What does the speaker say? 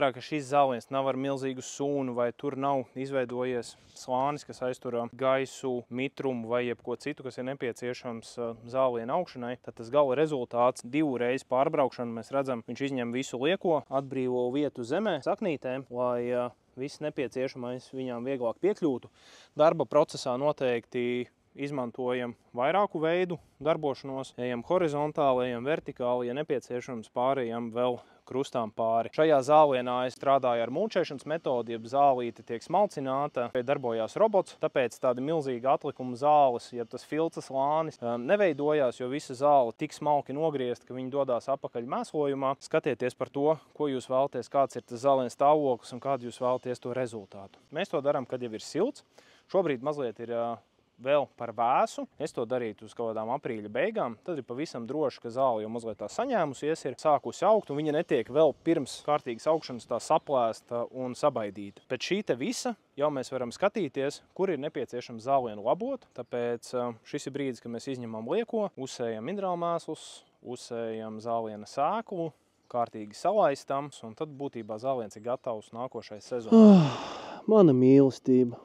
vērā, ka šis zāliens nav ar milzīgu sūnu vai tur nav izveidojies slānis, kas aiztur gaisu, mitrumu vai jebko citu, kas ir nepieciešams zāliena augšanai, tad tas gala rezultāts 2 reižu pārbraukšanu mēs redzam, viņš izņem visu lieko, atbrīvo vietu zemē, saknītēm, lai viss nepieciešamais viņām vieglāk piekļūtu. Darba procesā noteikti izmantojam vairāku veidu darbošanos, ejam horizontāli, ejam vertikāli, ja nepieciešams pārējām vēl krustām pāri. Šajā zālienā es strādāju ar mulčēšanas metodi, jeb zālīte tiek smalcināta, darbojās robots, tāpēc tāda milzīga atlikuma zāles, ja tas filcas lānis, neveidojās, jo visa zāle tik smalki nogriezta, ka viņi dodās apakaļ mēslojumā. Skatieties par to, ko jūs vēlaties, kāds ir tas zāliens stāvoklis un kādu jūs vēlaties to rezultātu. Mēs to darām, kad jau ir silts. Šobrīd mazliet ir vēl par vēsu. Es to darītu uz kaut kādām aprīļa beigām. Tad ir pavisam droši, ka zāle jau mazliet tā saņēmusies, ir sākusi augt, un viņa netiek vēl pirms kārtīgas augšanas tā saplēsta un sabaidīta. Pēc šī te visa jau mēs varam skatīties, kur ir nepieciešams zālienu labot. Tāpēc šis ir brīdis, kad mēs izņemam lieko, uzsējam minerālmēslus, uzsējam zāliena sēklu, kārtīgi salaistam, un tad būtībā zāliens ir gatavs nākošai sezonai. Mana mīlestība.